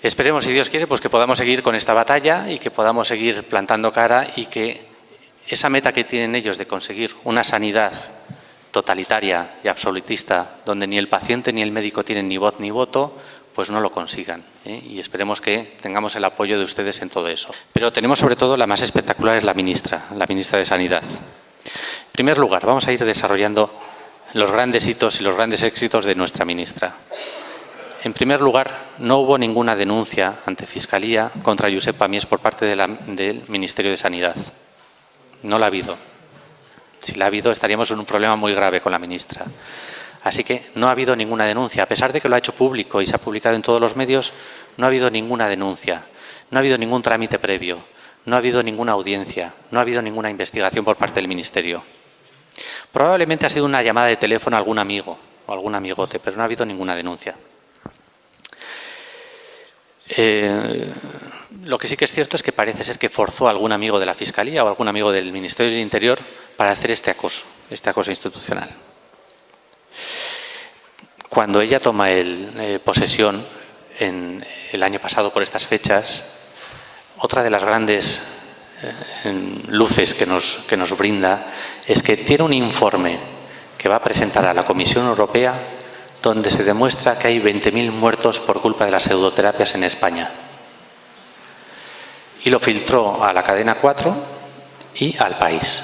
Esperemos, si Dios quiere, pues que podamos seguir con esta batalla y que podamos seguir plantando cara y que esa meta que tienen ellos de conseguir una sanidad totalitaria y absolutista, donde ni el paciente ni el médico tienen ni voz ni voto, pues no lo consigan, ¿eh? Y esperemos que tengamos el apoyo de ustedes en todo eso. Pero tenemos sobre todo la más espectacular, es la ministra de Sanidad. En primer lugar, vamos a ir desarrollando los grandes hitos y los grandes éxitos de nuestra ministra. En primer lugar, no hubo ninguna denuncia ante Fiscalía contra Josep Pamiés por parte del Ministerio de Sanidad. No la ha habido. Si la ha habido, estaríamos en un problema muy grave con la ministra. Así que no ha habido ninguna denuncia. A pesar de que lo ha hecho público y se ha publicado en todos los medios, no ha habido ninguna denuncia, no ha habido ningún trámite previo, no ha habido ninguna audiencia, no ha habido ninguna investigación por parte del Ministerio. Probablemente ha sido una llamada de teléfono a algún amigo o algún amigote, pero no ha habido ninguna denuncia. Lo que sí que es cierto es que parece ser que forzó a algún amigo de la Fiscalía o algún amigo del Ministerio del Interior para hacer este acoso institucional. Cuando ella toma posesión el año pasado por estas fechas, otra de las grandes luces que nos brinda es que tiene un informe que va a presentar a la Comisión Europea donde se demuestra que hay 20.000 muertos por culpa de las pseudoterapias en España. Y lo filtró a la cadena 4 y al País.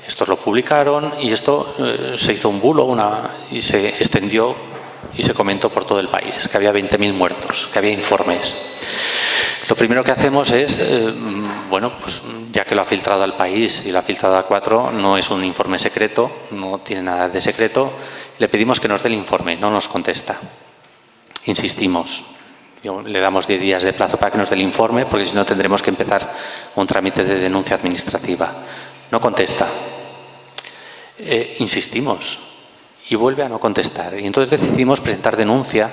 Estos lo publicaron y esto se hizo un bulo y se extendió y se comentó por todo el país, que había 20.000 muertos, que había informes. Lo primero que hacemos es, bueno, pues ya que lo ha filtrado al País y lo ha filtrado a 4, no es un informe secreto, no tiene nada de secreto, le pedimos que nos dé el informe, no nos contesta. Insistimos, le damos 10 días de plazo para que nos dé el informe, porque si no tendremos que empezar un trámite de denuncia administrativa. No contesta. Insistimos y vuelve a no contestar. Y entonces decidimos presentar denuncia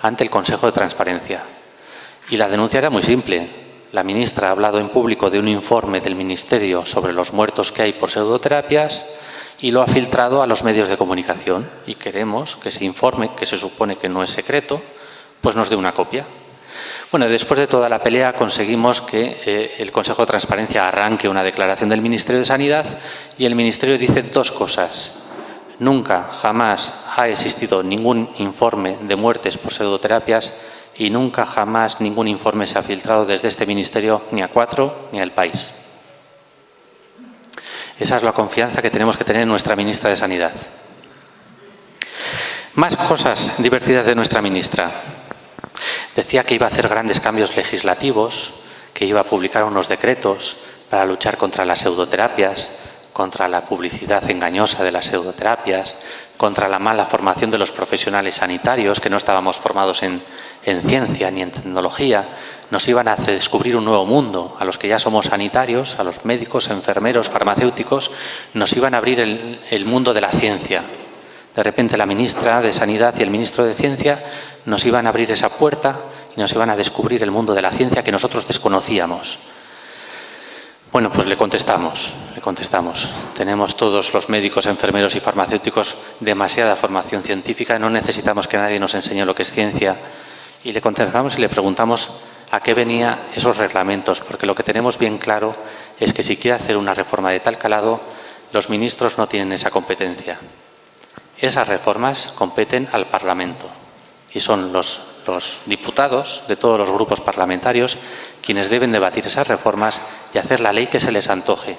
ante el Consejo de Transparencia. Y la denuncia era muy simple. La ministra ha hablado en público de un informe del Ministerio sobre los muertos que hay por pseudoterapias y lo ha filtrado a los medios de comunicación. Y queremos que ese informe, que se supone que no es secreto, pues nos dé una copia. Bueno, después de toda la pelea conseguimos que el Consejo de Transparencia arranque una declaración del Ministerio de Sanidad y el Ministerio dice dos cosas. Nunca, jamás ha existido ningún informe de muertes por pseudoterapias y nunca, jamás ningún informe se ha filtrado desde este Ministerio ni a 4 ni al País. Esa es la confianza que tenemos que tener en nuestra ministra de Sanidad. Más cosas divertidas de nuestra ministra. Decía que iba a hacer grandes cambios legislativos, que iba a publicar unos decretos para luchar contra las pseudoterapias, contra la publicidad engañosa de las pseudoterapias, contra la mala formación de los profesionales sanitarios, que no estábamos formados en ciencia ni en tecnología. Nos iban a descubrir un nuevo mundo. A los que ya somos sanitarios, a los médicos, enfermeros, farmacéuticos, nos iban a abrir el mundo de la ciencia. De repente la ministra de Sanidad y el ministro de Ciencia nos iban a abrir esa puerta y nos iban a descubrir el mundo de la ciencia que nosotros desconocíamos. Bueno, pues le contestamos. Tenemos todos los médicos, enfermeros y farmacéuticos demasiada formación científica, no necesitamos que nadie nos enseñe lo que es ciencia. Y le contestamos y le preguntamos a qué venían esos reglamentos, porque lo que tenemos bien claro es que si quiere hacer una reforma de tal calado, los ministros no tienen esa competencia. Esas reformas competen al Parlamento y son los diputados de todos los grupos parlamentarios quienes deben debatir esas reformas y hacer la ley que se les antoje,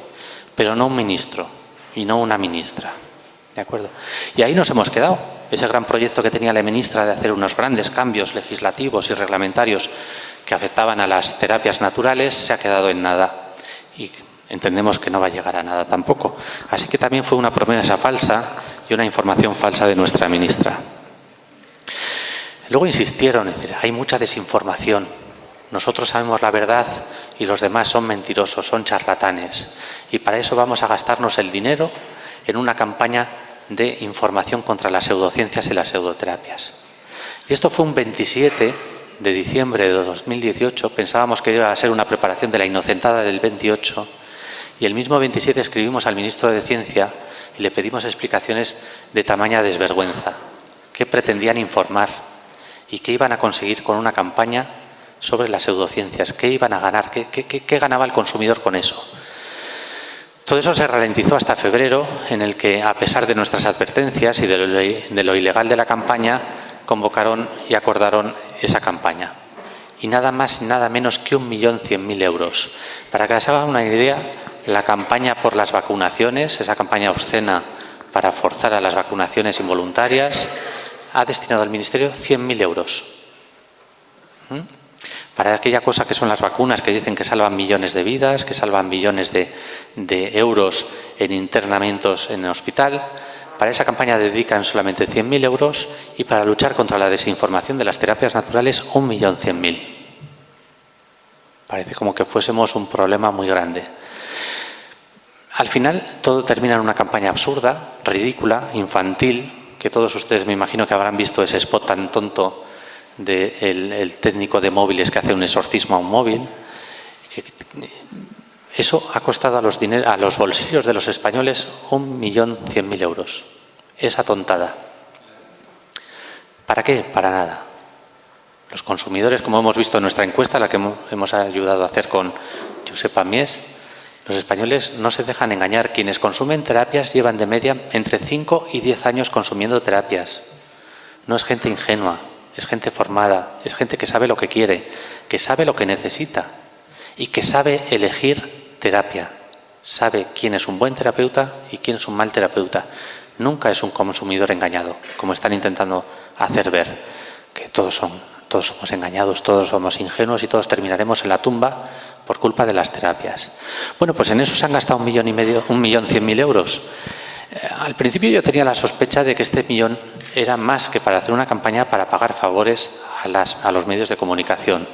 pero no un ministro y no una ministra. ¿De acuerdo? Y ahí nos hemos quedado. Ese gran proyecto que tenía la ministra de hacer unos grandes cambios legislativos y reglamentarios que afectaban a las terapias naturales se ha quedado en nada. Y entendemos que no va a llegar a nada tampoco. Así que también fue una promesa falsa y una información falsa de nuestra ministra. Luego insistieron, es decir, hay mucha desinformación. Nosotros sabemos la verdad y los demás son mentirosos, son charlatanes. Y para eso vamos a gastarnos el dinero en una campaña de información contra las pseudociencias y las pseudoterapias. Y esto fue un 27 de diciembre de 2018. Pensábamos que iba a ser una preparación de la inocentada del 28. Y el mismo 27 escribimos al ministro de Ciencia y le pedimos explicaciones de tamaña desvergüenza. ¿Qué pretendían informar? ¿Y qué iban a conseguir con una campaña sobre las pseudociencias. ¿Qué iban a ganar? ¿Qué ganaba el consumidor con eso? Todo eso se ralentizó hasta febrero, en el que, a pesar de nuestras advertencias y de lo ilegal de la campaña, convocaron y acordaron esa campaña. Y nada más y nada menos que 1.100.000 euros. Para que se hagan una idea, la campaña por las vacunaciones, esa campaña obscena para forzar a las vacunaciones involuntarias, ha destinado al Ministerio 100.000 euros. Para aquella cosa que son las vacunas, que dicen que salvan millones de vidas, que salvan millones de euros en internamientos en el hospital, para esa campaña dedican solamente 100.000 euros y para luchar contra la desinformación de las terapias naturales 1.100.000. Parece como que fuésemos un problema muy grande. Al final todo termina en una campaña absurda, ridícula, infantil, que todos ustedes me imagino que habrán visto ese spot tan tonto del técnico de móviles que hace un exorcismo a un móvil. Eso ha costado a los bolsillos de los españoles 1.100.000 euros. Esa tontada. ¿Para qué? Para nada. Los consumidores, como hemos visto en nuestra encuesta, la que hemos ayudado a hacer con Josep Mies, los españoles no se dejan engañar. Quienes consumen terapias llevan de media entre 5 y 10 años consumiendo terapias. No es gente ingenua. Es gente formada, es gente que sabe lo que quiere, que sabe lo que necesita y que sabe elegir terapia. Sabe quién es un buen terapeuta y quién es un mal terapeuta. Nunca es un consumidor engañado, como están intentando hacer ver, que todos somos engañados, todos somos ingenuos y todos terminaremos en la tumba por culpa de las terapias. Bueno, pues en eso se han gastado 1.100.000 euros. Al principio yo tenía la sospecha de que este millón era más que para hacer una campaña para pagar favores a los medios de comunicación.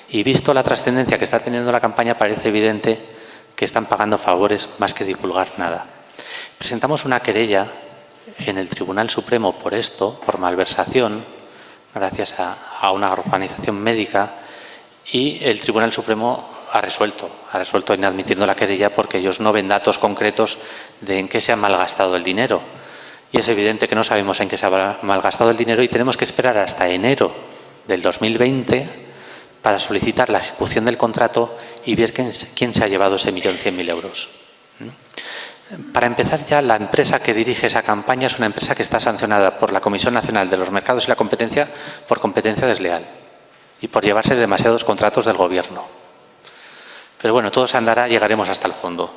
Y visto la trascendencia que está teniendo la campaña, parece evidente que están pagando favores más que divulgar nada. Presentamos una querella en el Tribunal Supremo por esto, por malversación, gracias a una organización médica, y el Tribunal Supremo ha resuelto inadmitiendo la querella porque ellos no ven datos concretos de en qué se ha malgastado el dinero. Y es evidente que no sabemos en qué se ha malgastado el dinero y tenemos que esperar hasta enero del 2020 para solicitar la ejecución del contrato y ver quién se ha llevado ese 1.100.000 euros. Para empezar ya, la empresa que dirige esa campaña es una empresa que está sancionada por la Comisión Nacional de los Mercados y la Competencia por competencia desleal y por llevarse demasiados contratos del Gobierno. Pero bueno, todo se andará, llegaremos hasta el fondo.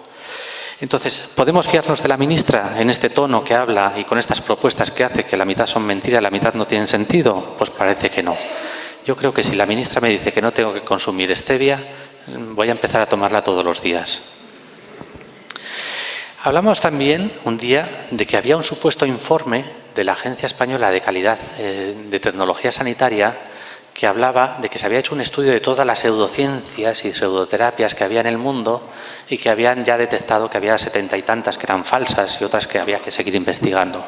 Entonces, ¿podemos fiarnos de la ministra en este tono que habla y con estas propuestas que hace, que la mitad son mentiras, la mitad no tienen sentido? Pues parece que no. Yo creo que si la ministra me dice que no tengo que consumir stevia, voy a empezar a tomarla todos los días. Hablamos también un día de que había un supuesto informe de la Agencia Española de Calidad de Tecnología Sanitaria que hablaba de que se había hecho un estudio de todas las pseudociencias y pseudoterapias que había en el mundo y que habían ya detectado que había 70 y tantas que eran falsas y otras que había que seguir investigando.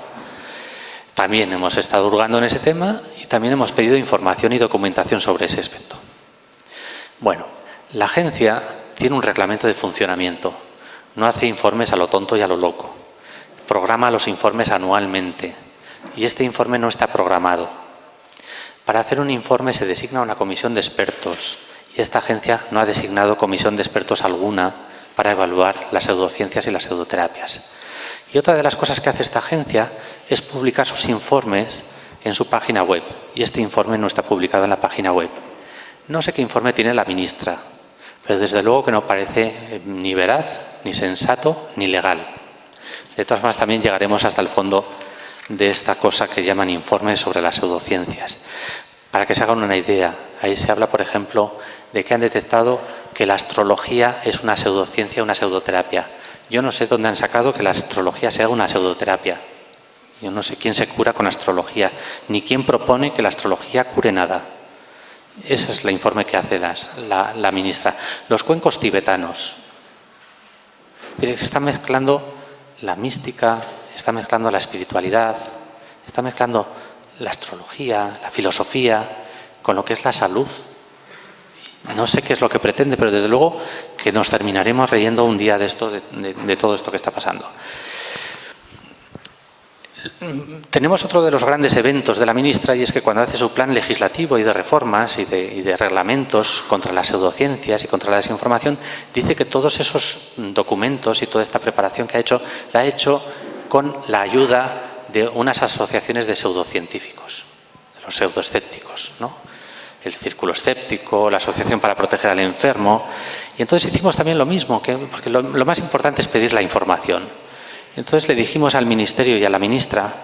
También hemos estado hurgando en ese tema y también hemos pedido información y documentación sobre ese aspecto. Bueno, la agencia tiene un reglamento de funcionamiento. No hace informes a lo tonto y a lo loco. Programa los informes anualmente y este informe no está programado. Para hacer un informe se designa una comisión de expertos y esta agencia no ha designado comisión de expertos alguna para evaluar las pseudociencias y las pseudoterapias. Y otra de las cosas que hace esta agencia es publicar sus informes en su página web y este informe no está publicado en la página web. No sé qué informe tiene la ministra, pero desde luego que no parece ni veraz, ni sensato, ni legal. De todas formas, también llegaremos hasta el fondo de esta cosa que llaman informes sobre las pseudociencias. Para que se hagan una idea, ahí se habla, por ejemplo, de que han detectado que la astrología es una pseudociencia, una pseudoterapia. Yo no sé dónde han sacado que la astrología sea una pseudoterapia. Yo no sé quién se cura con astrología, ni quién propone que la astrología cure nada. Ese es el informe que hace la ministra. Los cuencos tibetanos. Están mezclando la mística, está mezclando la espiritualidad, está mezclando la astrología, la filosofía, con lo que es la salud. No sé qué es lo que pretende, pero desde luego que nos terminaremos leyendo un día de esto, de todo esto que está pasando. Tenemos otro de los grandes eventos de la ministra, y es que cuando hace su plan legislativo y de reformas y de reglamentos contra las pseudociencias y contra la desinformación, dice que todos esos documentos y toda esta preparación que ha hecho, la ha hecho con la ayuda de unas asociaciones de pseudocientíficos, de los pseudoescépticos, ¿no? El Círculo Escéptico, la Asociación para Proteger al Enfermo. Y entonces hicimos también lo mismo, porque lo más importante es pedir la información. Entonces le dijimos al Ministerio y a la ministra: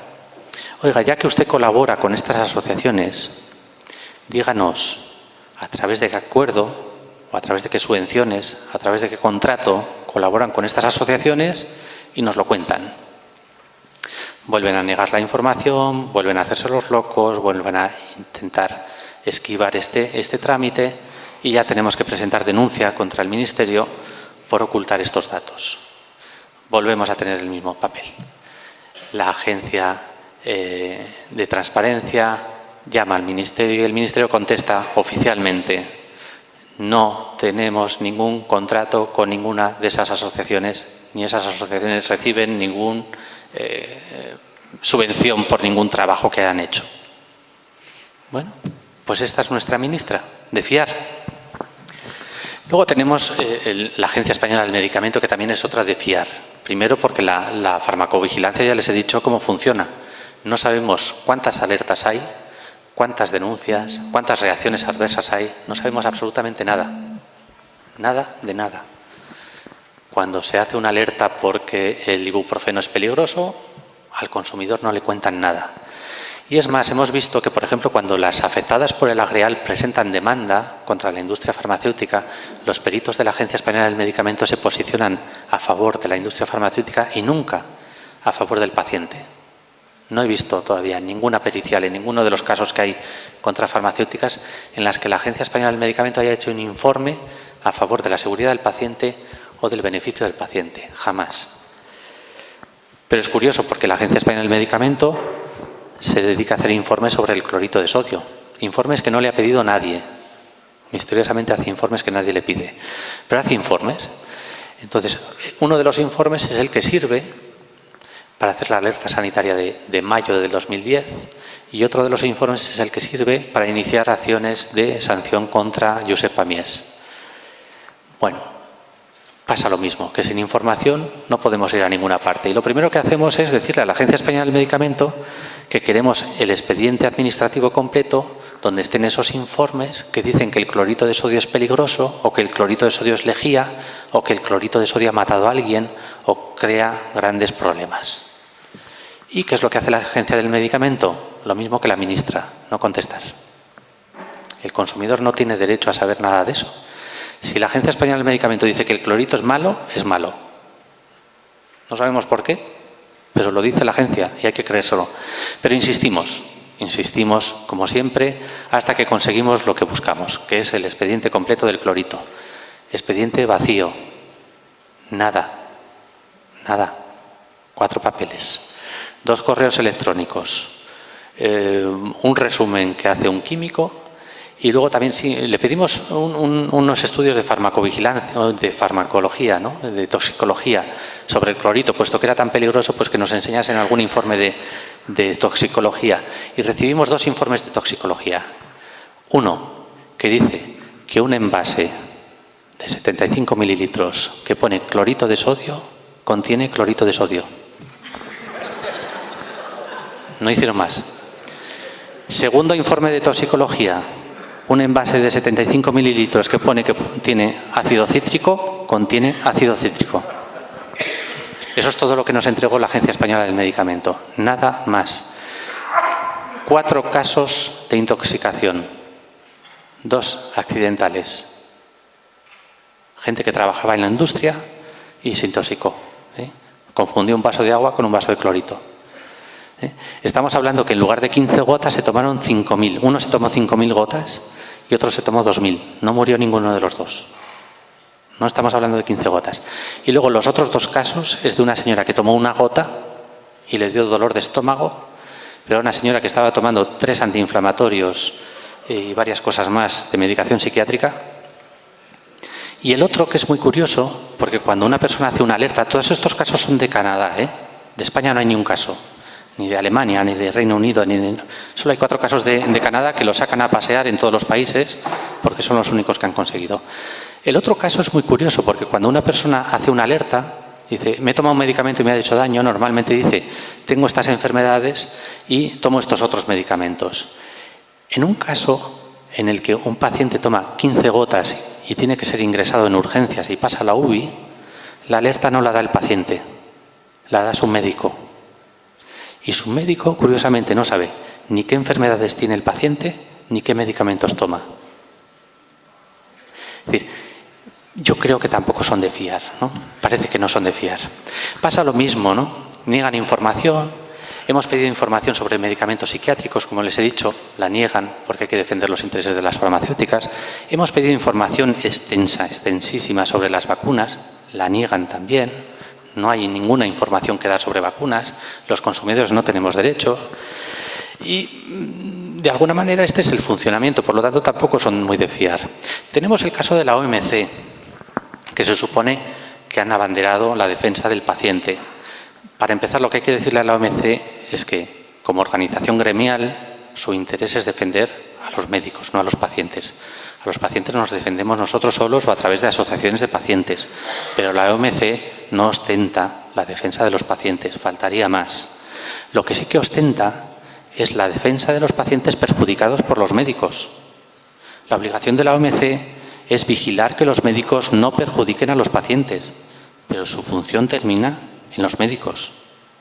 oiga, ya que usted colabora con estas asociaciones, díganos a través de qué acuerdo, o a través de qué subvenciones, a través de qué contrato colaboran con estas asociaciones, y nos lo cuentan. Vuelven a negar la información, vuelven a hacerse los locos, vuelven a intentar esquivar este trámite, y ya tenemos que presentar denuncia contra el Ministerio por ocultar estos datos. Volvemos a tener el mismo papel. La agencia de transparencia llama al Ministerio y el Ministerio contesta oficialmente: no tenemos ningún contrato con ninguna de esas asociaciones, ni esas asociaciones reciben ninguna subvención por ningún trabajo que hayan hecho. Bueno, pues esta es nuestra ministra, de fiar. Luego tenemos la Agencia Española del Medicamento, que también es otra de fiar. Primero porque la farmacovigilancia, ya les he dicho cómo funciona. No sabemos cuántas alertas hay, cuántas denuncias, cuántas reacciones adversas hay. No sabemos absolutamente nada. Nada de nada. Cuando se hace una alerta porque el ibuprofeno es peligroso, al consumidor no le cuentan nada. Y es más, hemos visto que, por ejemplo, cuando las afectadas por el Agreal presentan demanda contra la industria farmacéutica, los peritos de la Agencia Española del Medicamento se posicionan a favor de la industria farmacéutica y nunca a favor del paciente. No he visto todavía ninguna pericial en ninguno de los casos que hay contra farmacéuticas en las que la Agencia Española del Medicamento haya hecho un informe a favor de la seguridad del paciente o del beneficio del paciente. Jamás. Pero es curioso porque la Agencia Española del Medicamento se dedica a hacer informes sobre el clorito de sodio. Informes que no le ha pedido nadie. Misteriosamente hace informes que nadie le pide. Pero hace informes. Entonces, uno de los informes es el que sirve para hacer la alerta sanitaria de mayo del 2010, y otro de los informes es el que sirve para iniciar acciones de sanción contra Josep Pamiés. Bueno, pasa lo mismo, que sin información no podemos ir a ninguna parte. Y lo primero que hacemos es decirle a la Agencia Española del Medicamento que queremos el expediente administrativo completo donde estén esos informes que dicen que el clorito de sodio es peligroso, o que el clorito de sodio es lejía, o que el clorito de sodio ha matado a alguien o crea grandes problemas. ¿Y qué es lo que hace la Agencia del Medicamento? Lo mismo que la ministra, no contestar. El consumidor no tiene derecho a saber nada de eso. Si la Agencia Española del Medicamento dice que el clorito es malo, es malo. No sabemos por qué, pero lo dice la agencia y hay que creérselo. Pero insistimos como siempre, hasta que conseguimos lo que buscamos, que es el expediente completo del clorito. Expediente vacío. Nada. 4 papeles. 2 correos electrónicos. Un resumen que hace un químico. Y luego también le pedimos unos estudios de farmacovigilancia, de farmacología, ¿no? De toxicología sobre el clorito, puesto que era tan peligroso, pues que nos enseñasen algún informe de toxicología. Y recibimos 2 informes de toxicología. Uno que dice que un envase de 75 mililitros que pone clorito de sodio contiene clorito de sodio. No hicieron más. Segundo informe de toxicología. Un envase de 75 mililitros que pone que tiene ácido cítrico, contiene ácido cítrico. Eso es todo lo que nos entregó la Agencia Española del Medicamento. Nada más. 4 casos de intoxicación. 2 accidentales. Gente que trabajaba en la industria y se intoxicó. Confundió un vaso de agua con un vaso de clorito. Estamos hablando que en lugar de 15 gotas se tomaron 5.000. Uno se tomó 5.000 gotas y otro se tomó 2.000. No murió ninguno de los dos. No estamos hablando de 15 gotas. Y luego los otros 2 casos es de una señora que tomó una gota y le dio dolor de estómago, pero una señora que estaba tomando 3 antiinflamatorios y varias cosas más de medicación psiquiátrica. Y el otro, que es muy curioso, porque cuando una persona hace una alerta, todos estos casos son de Canadá, de España no hay ni un caso. ni de Alemania, ni de Reino Unido, solo hay 4 casos de Canadá que lo sacan a pasear en todos los países porque son los únicos que han conseguido. El otro caso es muy curioso porque cuando una persona hace una alerta, dice, me he tomado un medicamento y me ha hecho daño, normalmente dice, tengo estas enfermedades y tomo estos otros medicamentos. En un caso en el que un paciente toma 15 gotas y tiene que ser ingresado en urgencias y pasa a la UBI, la alerta no la da el paciente, la da su médico. Y su médico, curiosamente, no sabe ni qué enfermedades tiene el paciente ni qué medicamentos toma. Es decir, yo creo que tampoco son de fiar, ¿no? Parece que no son de fiar. Pasa lo mismo, ¿no? Niegan información. Hemos pedido información sobre medicamentos psiquiátricos, como les he dicho, la niegan porque hay que defender los intereses de las farmacéuticas. Hemos pedido información extensísima sobre las vacunas, la niegan también. No hay ninguna información que dar sobre vacunas, los consumidores no tenemos derecho. Y de alguna manera este es el funcionamiento, por lo tanto tampoco son muy de fiar. Tenemos el caso de la OMC, que se supone que han abanderado la defensa del paciente. Para empezar, lo que hay que decirle a la OMC es que, como organización gremial, su interés es defender a los médicos, no a los pacientes. A los pacientes nos defendemos nosotros solos o a través de asociaciones de pacientes, pero la OMC no ostenta la defensa de los pacientes, faltaría más. Lo que sí que ostenta es la defensa de los pacientes perjudicados por los médicos. La obligación de la OMC es vigilar que los médicos no perjudiquen a los pacientes, pero su función termina en los médicos,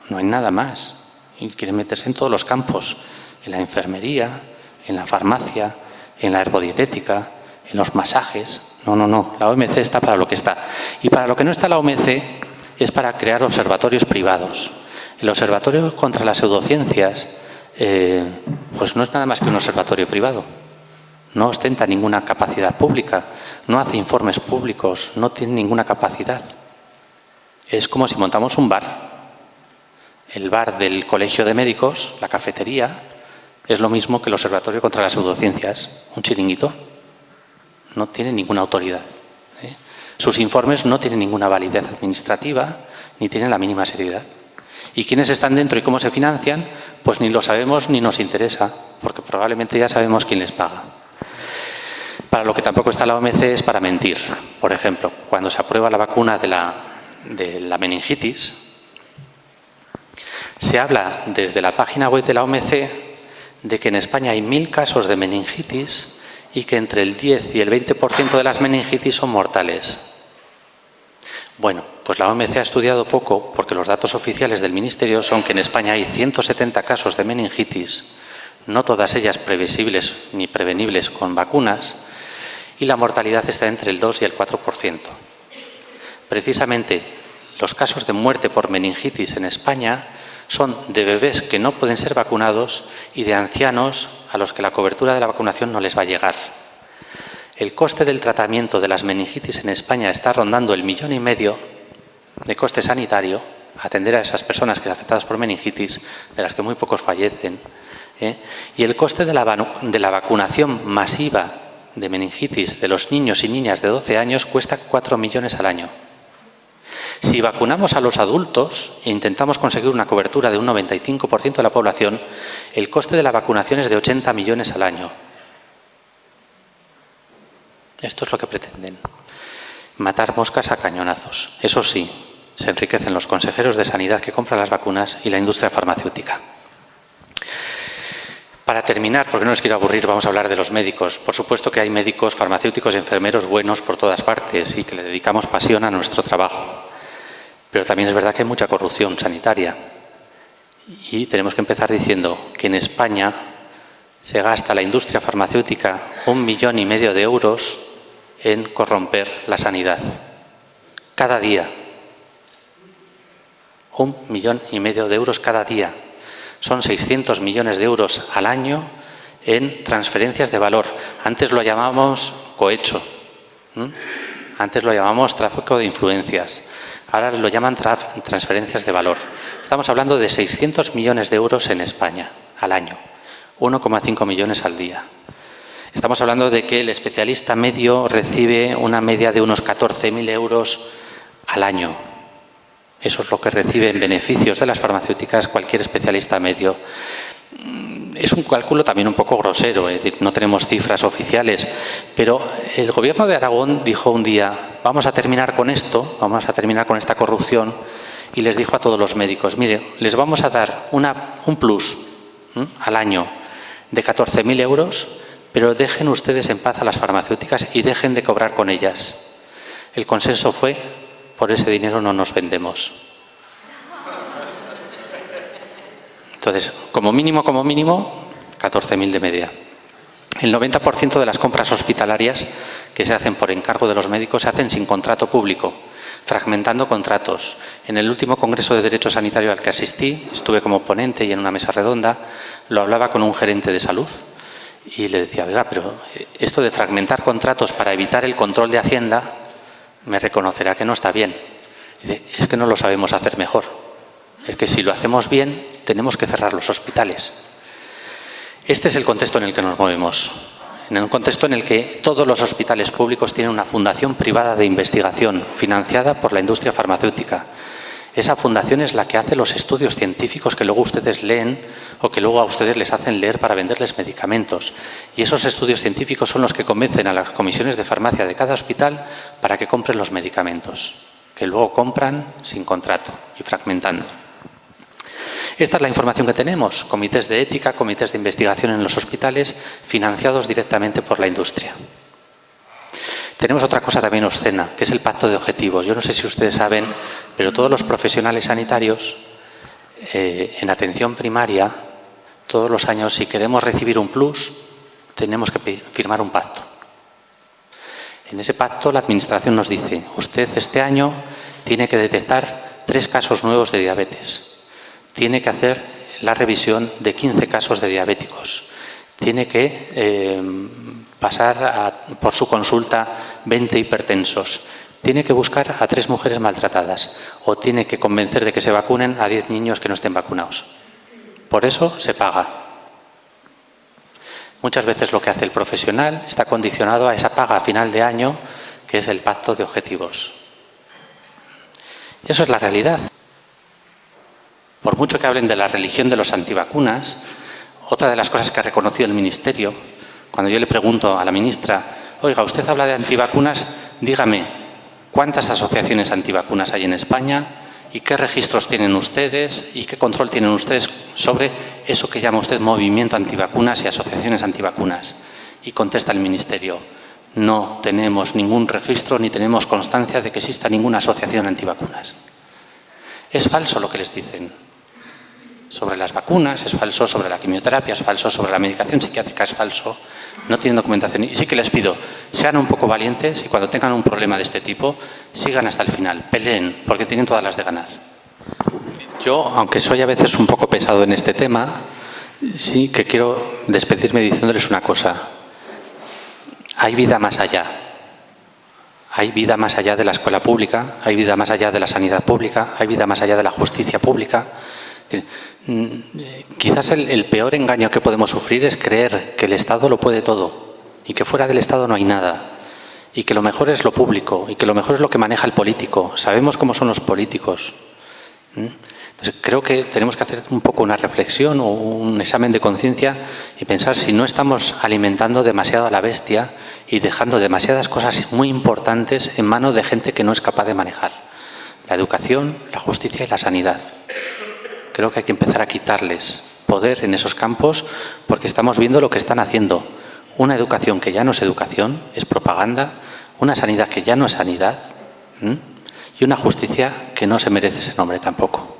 no hay nada más. Y quieren meterse en todos los campos, en la enfermería, en la farmacia, en la herbodietética, en los masajes. No, la OMC está para lo que está. Y para lo que no está la OMC es para crear observatorios privados. El Observatorio contra las Pseudociencias pues no es nada más que un observatorio privado. No ostenta ninguna capacidad pública, no hace informes públicos, no tiene ninguna capacidad. Es como si montamos un bar. El bar del Colegio de Médicos, la cafetería, es lo mismo que el Observatorio contra las Pseudociencias, un chiringuito. No tiene ninguna autoridad. Sus informes no tienen ninguna validez administrativa, ni tienen la mínima seriedad. ¿Y quiénes están dentro y cómo se financian? Pues ni lo sabemos ni nos interesa, porque probablemente ya sabemos quién les paga. Para lo que tampoco está la OMC es para mentir. Por ejemplo, cuando se aprueba la vacuna de la meningitis, se habla desde la página web de la OMC de que en España hay 1000 casos de meningitis y que entre el 10 y el 20% de las meningitis son mortales. Bueno, pues la OMC ha estudiado poco porque los datos oficiales del Ministerio son que en España hay 170 casos de meningitis, no todas ellas previsibles ni prevenibles con vacunas, y la mortalidad está entre el 2 y el 4%. Precisamente los casos de muerte por meningitis en España son de bebés que no pueden ser vacunados y de ancianos a los que la cobertura de la vacunación no les va a llegar. El coste del tratamiento de las meningitis en España está rondando el 1,5 millones de coste sanitario, atender a esas personas que son afectadas por meningitis, de las que muy pocos fallecen, y el coste de la vacunación masiva de meningitis de los niños y niñas de 12 años cuesta 4 millones al año. Si vacunamos a los adultos e intentamos conseguir una cobertura de un 95% de la población, el coste de la vacunación es de 80 millones al año. Esto es lo que pretenden. Matar moscas a cañonazos. Eso sí, se enriquecen los consejeros de sanidad que compran las vacunas y la industria farmacéutica. Para terminar, porque no les quiero aburrir, vamos a hablar de los médicos. Por supuesto que hay médicos, farmacéuticos y enfermeros buenos por todas partes y que le dedicamos pasión a nuestro trabajo. Pero también es verdad que hay mucha corrupción sanitaria. Y tenemos que empezar diciendo que en España se gasta la industria farmacéutica 1,5 millones de euros en corromper la sanidad. Cada día. 1,5 millones de euros cada día. Son 600 millones de euros al año en transferencias de valor. Antes lo llamábamos cohecho. Antes lo llamamos tráfico de influencias. Ahora lo llaman transferencias de valor. Estamos hablando de 600 millones de euros en España al año. 1,5 millones al día. Estamos hablando de que el especialista medio recibe una media de unos 14.000 euros al año. Eso es lo que recibe en beneficios de las farmacéuticas cualquier especialista medio. Es un cálculo también un poco grosero, es decir, no tenemos cifras oficiales, pero el Gobierno de Aragón dijo un día, vamos a terminar con esto, vamos a terminar con esta corrupción, y les dijo a todos los médicos, mire, les vamos a dar un plus al año de 14.000 euros, pero dejen ustedes en paz a las farmacéuticas y dejen de cobrar con ellas. El consenso fue, por ese dinero no nos vendemos. Entonces, como mínimo, 14.000 de media. El 90% de las compras hospitalarias que se hacen por encargo de los médicos se hacen sin contrato público, fragmentando contratos. En el último Congreso de Derecho Sanitario al que asistí, estuve como ponente y en una mesa redonda, lo hablaba con un gerente de salud y le decía, oiga, pero esto de fragmentar contratos para evitar el control de Hacienda, me reconocerá que no está bien. Dice, es que no lo sabemos hacer mejor. Es que si lo hacemos bien, tenemos que cerrar los hospitales. Este es el contexto en el que nos movemos. En un contexto en el que todos los hospitales públicos tienen una fundación privada de investigación financiada por la industria farmacéutica. Esa fundación es la que hace los estudios científicos que luego ustedes leen o que luego a ustedes les hacen leer para venderles medicamentos. Y esos estudios científicos son los que convencen a las comisiones de farmacia de cada hospital para que compren los medicamentos, que luego compran sin contrato y fragmentando. Esta es la información que tenemos, comités de ética, comités de investigación en los hospitales, financiados directamente por la industria. Tenemos otra cosa también obscena, que es el pacto de objetivos. Yo no sé si ustedes saben, pero todos los profesionales sanitarios en atención primaria, todos los años, si queremos recibir un plus, tenemos que firmar un pacto. En ese pacto la Administración nos dice, usted este año tiene que detectar 3 casos nuevos de diabetes. Tiene que hacer la revisión de 15 casos de diabéticos. Tiene que pasar por su consulta 20 hipertensos. Tiene que buscar a 3 mujeres maltratadas. O tiene que convencer de que se vacunen a 10 niños que no estén vacunados. Por eso se paga. Muchas veces lo que hace el profesional está condicionado a esa paga a final de año, que es el pacto de objetivos. Eso es la realidad. Por mucho que hablen de la religión de los antivacunas, otra de las cosas que ha reconocido el Ministerio, cuando yo le pregunto a la ministra, oiga, usted habla de antivacunas, dígame, ¿cuántas asociaciones antivacunas hay en España? ¿Y qué registros tienen ustedes? ¿Y qué control tienen ustedes sobre eso que llama usted movimiento antivacunas y asociaciones antivacunas? Y contesta el Ministerio, no tenemos ningún registro ni tenemos constancia de que exista ninguna asociación antivacunas. Es falso lo que les dicen sobre las vacunas, es falso sobre la quimioterapia, es falso sobre la medicación psiquiátrica, es falso, no tienen documentación. Y sí que les pido, sean un poco valientes y cuando tengan un problema de este tipo, sigan hasta el final, peleen, porque tienen todas las de ganar. Yo, aunque soy a veces un poco pesado en este tema, sí que quiero despedirme diciéndoles una cosa. Hay vida más allá. Hay vida más allá de la escuela pública, hay vida más allá de la sanidad pública, hay vida más allá de la justicia pública. Quizás el peor engaño que podemos sufrir es creer que el Estado lo puede todo y que fuera del Estado no hay nada y que lo mejor es lo público y que lo mejor es lo que maneja el político. Sabemos cómo son los políticos. Entonces, creo que tenemos que hacer un poco una reflexión o un examen de conciencia y pensar si no estamos alimentando demasiado a la bestia y dejando demasiadas cosas muy importantes en manos de gente que no es capaz de manejar. La educación, la justicia y la sanidad. Creo que hay que empezar a quitarles poder en esos campos porque estamos viendo lo que están haciendo. Una educación que ya no es educación, es propaganda, una sanidad que ya no es sanidad y una justicia que no se merece ese nombre tampoco.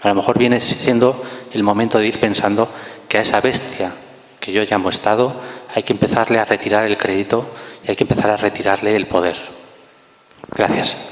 A lo mejor viene siendo el momento de ir pensando que a esa bestia que yo llamo Estado hay que empezarle a retirar el crédito y hay que empezar a retirarle el poder. Gracias.